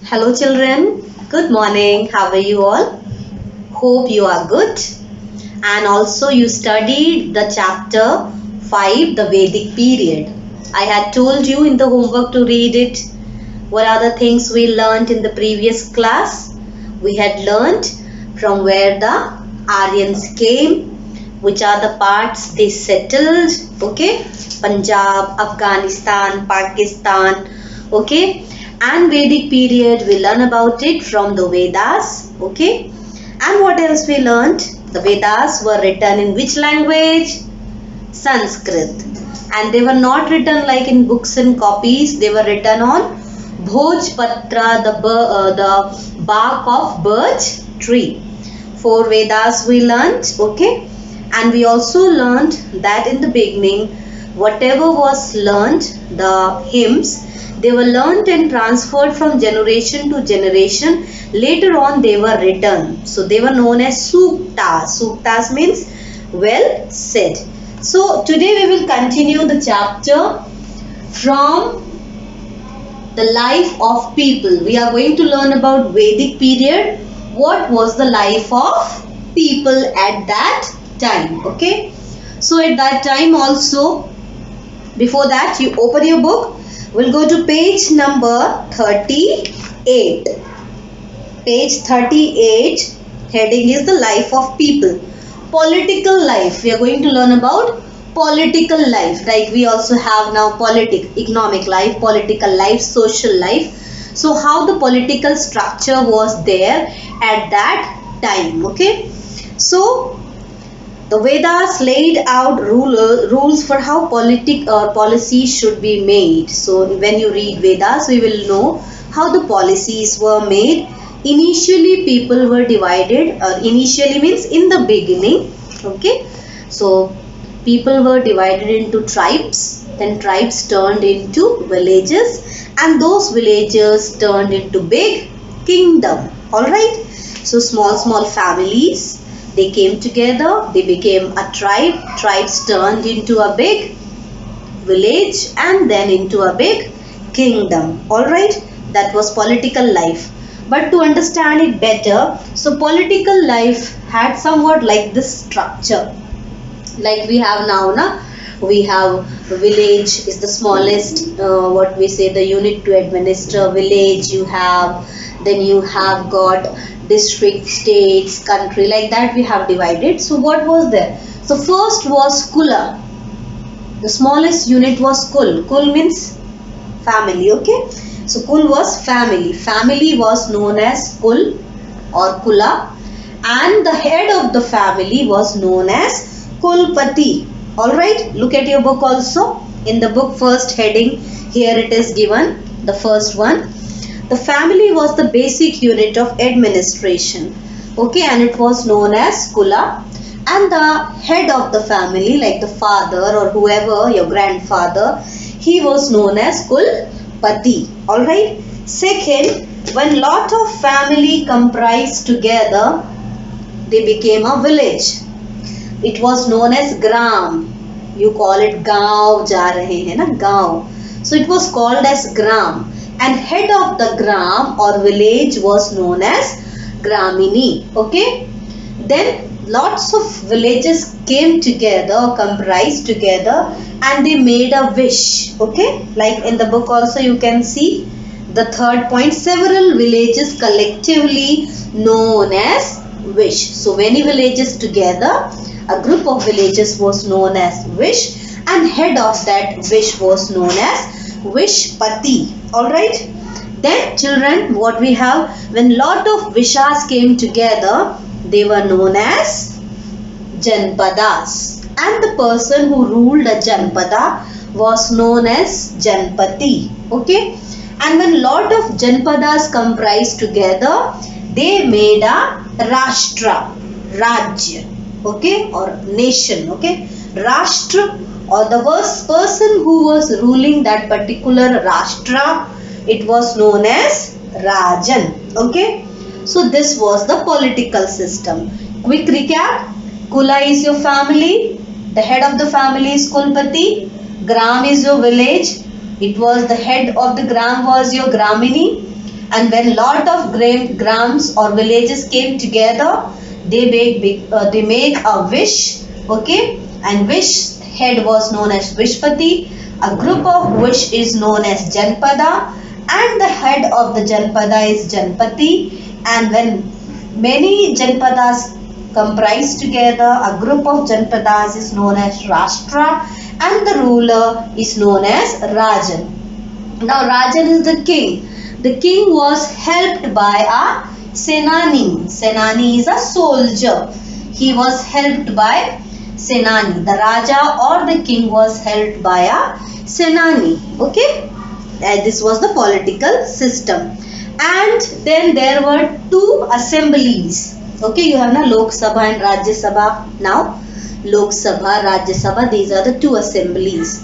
Hello children, good morning. How are you all? Hope you are good. And also you studied the chapter 5, the Vedic period. I had told you in the homework to read it. What are the things we learnt in the previous class? We had learnt from where the Aryans came, which are the parts they settled, okay? Punjab, Afghanistan, Pakistan, okay? And Vedic period, we learn about it from the Vedas, okay? And what else we learned? The Vedas were written in which language? Sanskrit. And they were not written like in books and copies. They were written on Bhojpatra, the bark of birch tree. 4 Vedas we learned, okay? And we also learned that in the beginning, whatever was learned, the hymns, they were learnt and transferred from generation to generation. Later on they were written. So they were known as suktas. Suktas means well said. So today we will continue the chapter from the life of people. We are going to learn about Vedic period. What was the life of people at that time? Okay. So at that time also, before that you open your book. We'll go to page number 38. Page 38, heading is the life of people. Political life. We are going to learn about political life. Like we also have now economic life, political life, social life. So how the political structure was there at that time. Okay. So the Vedas laid out rules for how policy should be made. So when you read Vedas, we will know how the policies were made. Initially, people were divided. Initially means in the beginning. Okay. So people were divided into tribes. Then tribes turned into villages, and those villages turned into big kingdom. All right. So small families. They came together, they became a tribe, tribes turned into a big village and then into a big kingdom. Alright, that was political life. But to understand it better, so political life had somewhat like this structure. Like we have now, we have village is the smallest, what we say, the unit to administer village you have. Then you have got district, states, country, like that we have divided. So what was there? So first was Kula. The smallest unit was Kul. Kul means family, okay? So Kul was family. Family was known as Kul or Kula, and the head of the family was known as Kulpati. Alright, look at your book also. In the book first heading, here it is given, the first one. The family was the basic unit of administration, okay, and it was known as Kula, and the head of the family, like the father or whoever, your grandfather, he was known as Kulpati. Alright. Second, when lot of family comprised together, they became a village. It was known as Gram. You call it Gaon, ja rahe hai na, Gaon. So it was called as Gram. And head of the gram or village was known as Gramini. Okay. Then lots of villages came together, comprised together, and they made a wish. Okay. Like in the book also you can see the third point, several villages collectively known as wish. So many villages together, a group of villages was known as wish, and head of that wish was known as Vishpati. Alright. Then children, what we have, when lot of vishas came together, they were known as Janpadas. And the person who ruled a Janpada was known as Janpati. Okay. And when lot of Janpadas comprised together, they made a Rashtra, Rajya, okay, or nation, okay. Rashtra, or the person who was ruling that particular Rashtra, it was known as Rajan. Okay. So this was the political system. Quick recap. Kula is your family. The head of the family is Kulpati. Gram is your village. It was the head of the gram was your Gramini, and when lot of grams or villages came together, they make a wish, okay, and wish head was known as Vishpati. A group of wish is known as Janpada, and the head of the Janpada is Janpati. And when many Janpadas comprise together, a group of Janpadas is known as Rashtra, and the ruler is known as Rajan. Now Rajan is the king. The king was helped by a Senani. Senani is a soldier. He was helped by Senani. The Raja or the king was helped by a Senani. Okay. This was the political system. And then there were two assemblies. Okay, you have now Lok Sabha and Rajya Sabha. Now Lok Sabha, Rajya Sabha, these are the two assemblies.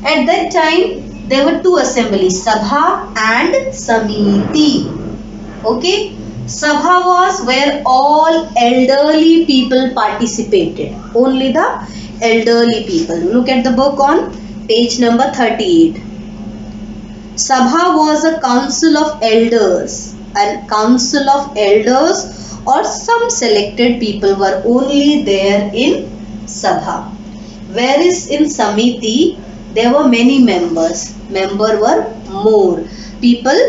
At that time there were two assemblies, Sabha and Samiti. Okay, Sabha was where all elderly people participated. Only the elderly people. Look at the book on page number 38. Sabha was a council of elders, and council of elders or some selected people were only there in Sabha. Whereas in Samiti there were many members. Members were more. People,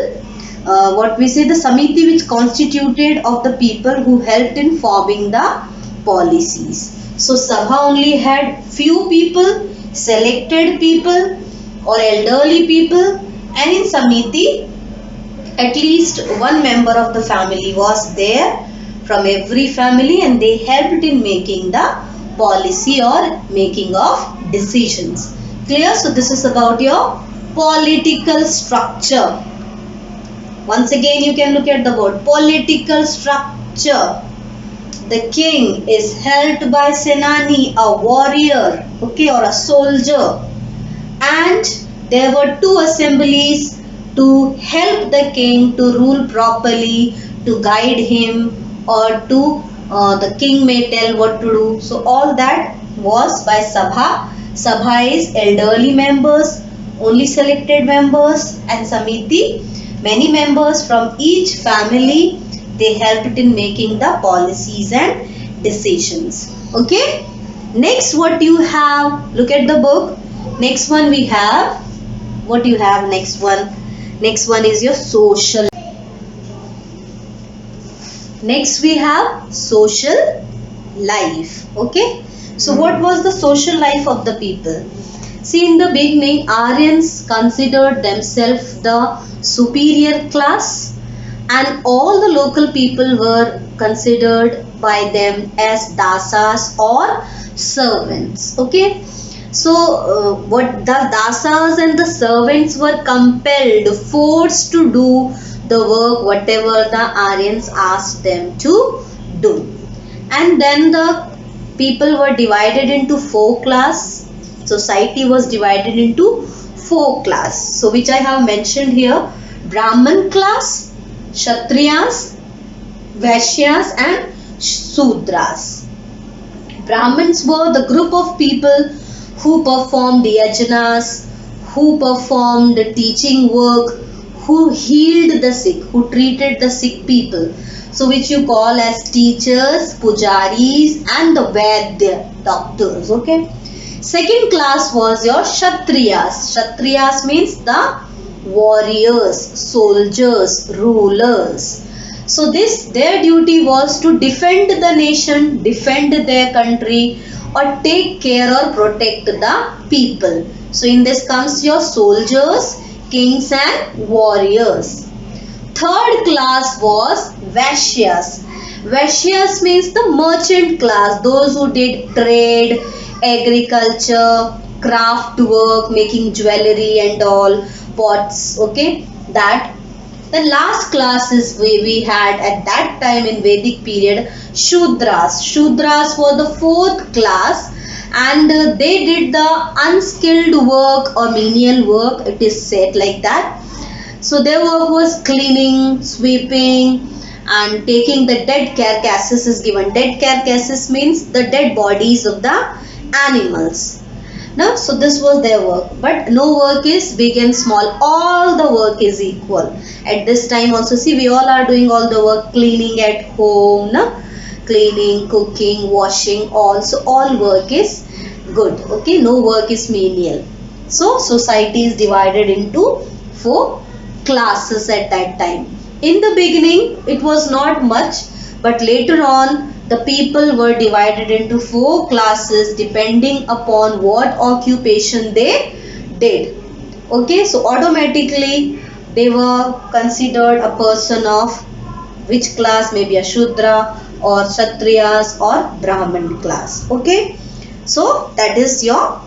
what we say, the Samiti which constituted of the people who helped in forming the policies. So Sabha only had few people, selected people or elderly people. And in Samiti, at least one member of the family was there from every family, and they helped in making the policy or making of decisions. Clear? So this is about your political structure. Once again you can look at the board. Political structure. The king is helped by Senani, a warrior, okay, or a soldier. And there were two assemblies to help the king to rule properly, to guide him, or to the king may tell what to do. So all that was by Sabha. Sabha is elderly members, only selected members, and Samiti, many members from each family. They helped in making the policies and decisions. Okay. Next, what you have? Look at the book. Next one we have. What you have next one? Next one is your social. Next we have social life. Okay. So what was the social life of the people? See, in the beginning, Aryans considered themselves the superior class, and all the local people were considered by them as dasas or servants. Okay. So what the dasas and the servants were compelled, forced to do the work whatever the Aryans asked them to do. And then the people were divided into four classes. Society was divided into four classes. So which I have mentioned here: Brahman class, Kshatriyas, Vaishyas and Sudras. Brahmins were the group of people who performed yajanas, who performed teaching work, who healed the sick, who treated the sick people. So which you call as teachers, pujaris and the Vaidya, doctors. Okay. Second class was your Kshatriyas. Kshatriyas means the warriors, soldiers, rulers. So their duty was to defend the nation, defend their country, or take care or protect the people. So in this comes your soldiers, kings and warriors. Third class was Vaishyas. Vaishyas means the merchant class, those who did trade, agriculture, craft work, making jewelry and all, pots, okay, that. The last classes we had at that time in Vedic period, Shudras. Shudras were the fourth class, and they did the unskilled work or menial work, it is said like that. So their work was cleaning, sweeping and taking the dead carcasses is given. Dead carcasses means the dead bodies of the animals. Now, so this was their work, but no work is big and small, all the work is equal. At this time also, see, we all are doing all the work, cleaning at home, no? Cleaning, cooking, washing, also all work is good, okay, no work is menial. So society is divided into 4 classes at that time. In the beginning it was not much, but later on the people were divided into 4 classes depending upon what occupation they did. Okay, so automatically they were considered a person of which class, maybe a Shudra or Kshatriyas or Brahmin class. Okay, so that is your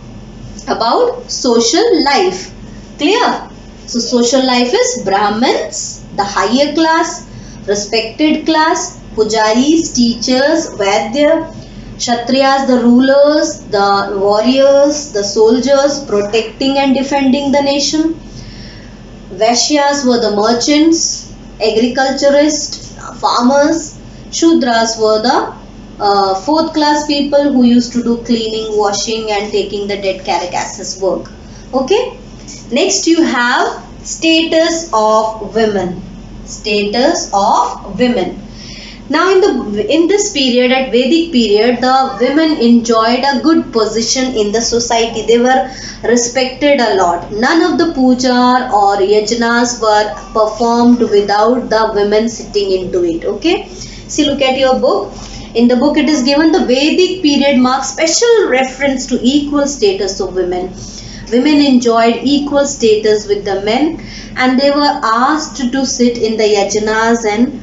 about social life. Clear? So social life is Brahmins, the higher class, respected class, pujaris, teachers, Vaidya, Kshatriyas, the rulers, the warriors, the soldiers protecting and defending the nation. Vaishyas were the merchants, agriculturists, farmers. Shudras were the 4th class people who used to do cleaning, washing and taking the dead carcasses work. Okay. Next you have status of women. Status of women. Now in this period, at Vedic period, the women enjoyed a good position in the society. They were respected a lot. None of the puja or yajnas were performed without the women sitting into it. Okay. See, look at your book. In the book it is given the Vedic period marks special reference to equal status of women. Women enjoyed equal status with the men and they were asked to sit in the yajnas and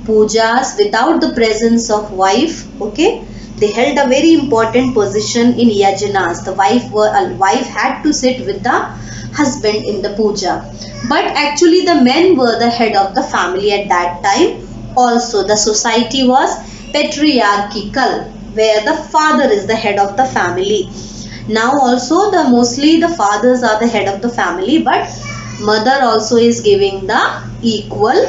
pujas without the presence of wife. Okay, they held a very important position in yajnas. The wife had to sit with the husband in the puja, but actually the men were the head of the family at that time. Also the society was patriarchal, where the father is the head of the family. Now also mostly the fathers are the head of the family, but mother also is giving the equal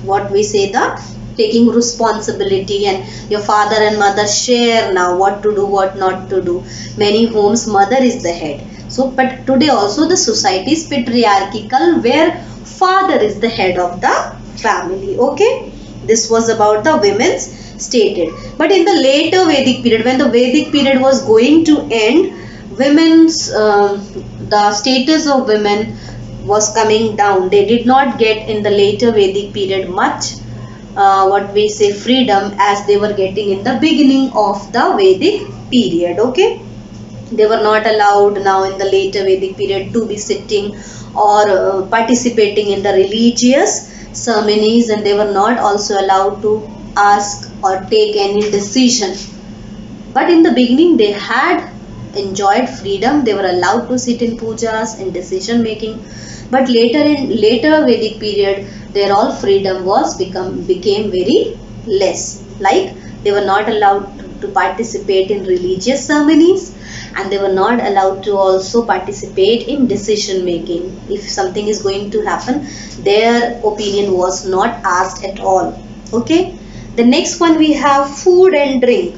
what we say, the taking responsibility, and your father and mother share now what to do, what not to do. Many homes mother is the head. So but today also the society is patriarchal, where father is the head of the family. Okay, this was about the women's stated. But in the later Vedic period, when the Vedic period was going to end, women's the status of women was coming down. They did not get in the later Vedic period much what we say freedom as they were getting in the beginning of the Vedic period. Okay, they were not allowed now in the later Vedic period to be sitting or participating in the religious ceremonies, and they were not also allowed to ask or take any decision. But in the beginning they had enjoyed freedom. They were allowed to sit in pujas and decision making. But later Vedic period, their all freedom was became very less. Like they were not allowed to participate in religious ceremonies, and they were not allowed to also participate in decision making. If something is going to happen, their opinion was not asked at all. Okay. The next one we have food and drink.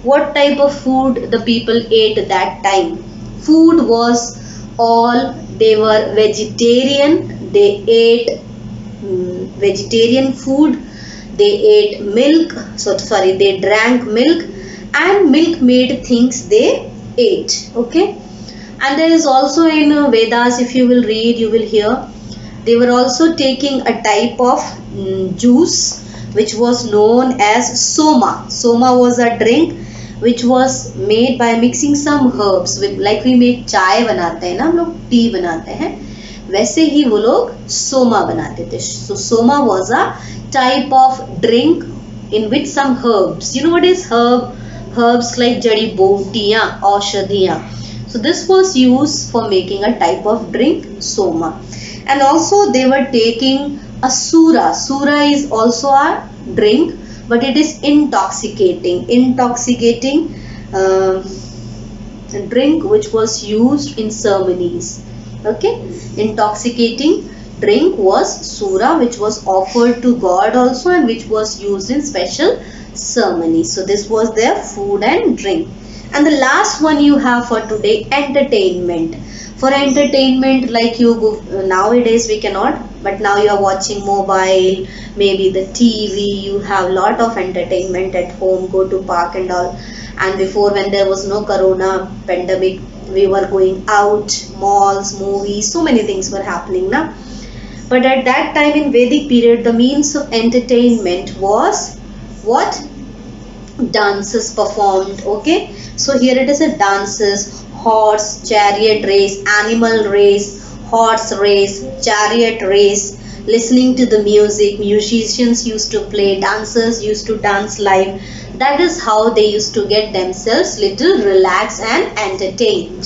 What type of food the people ate at that time? Food was all, they were vegetarian. They ate vegetarian food. They ate milk. They drank milk, and milk made things they ate. Okay. And there is also in Vedas, if you will read, you will hear they were also taking a type of juice which was known as soma. Soma was a drink which was made by mixing some herbs with, like we make चाय बनाते हैं ना हम लोग, T बनाते हैं, वैसे ही वो लोग सोमा बनाते थे. So soma was a type of drink in which some herbs. You know what is herb? Herbs like jadi bootiyan, aushadhiyan. So this was used for making a type of drink, soma. And also they were taking a sura. Sura is also a drink, but it is intoxicating. Intoxicating drink which was used in ceremonies. Okay, intoxicating drink was sura, which was offered to God also, and which was used in special ceremonies. So this was their food and drink. And the last one you have for today, entertainment. For entertainment, like you go, nowadays we cannot, but now you are watching mobile, maybe the TV, you have lot of entertainment at home, go to park and all. And before, when there was no corona pandemic, we were going out, malls, movies, so many things were happening now. But at that time in Vedic period, the means of entertainment was what? Dances performed. Okay, so here it is a dances, horse chariot race, animal race, horse race, chariot race, listening to the music, musicians used to play, dancers used to dance live. That is how they used to get themselves little relaxed and entertained.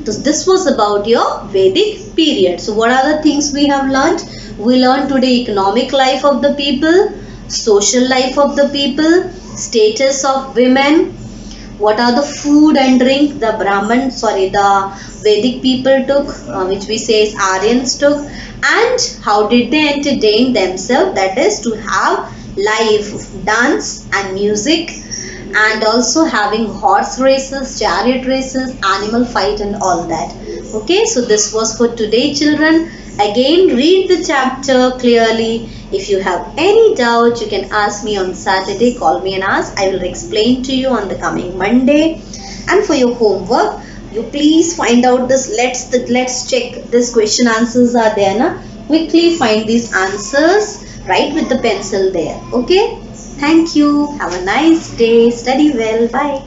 So this was about your Vedic period. So what are the things we have learned? We learned today economic life of the people, social life of the people, status of women, what are the food and drink the the Vedic people took, which we say is Aryans took, and how did they entertain themselves, that is to have live dance and music, and also having horse races, chariot races, animal fight and all that. Okay, so this was for today, children. Again, read the chapter clearly. If you have any doubt, you can ask me on Saturday. Call me and ask. I will explain to you on the coming Monday. And for your homework, you please find out this. Let's check this question answers are there, na? Quickly find these answers. Write with the pencil there. Okay. Thank you. Have a nice day. Study well. Bye.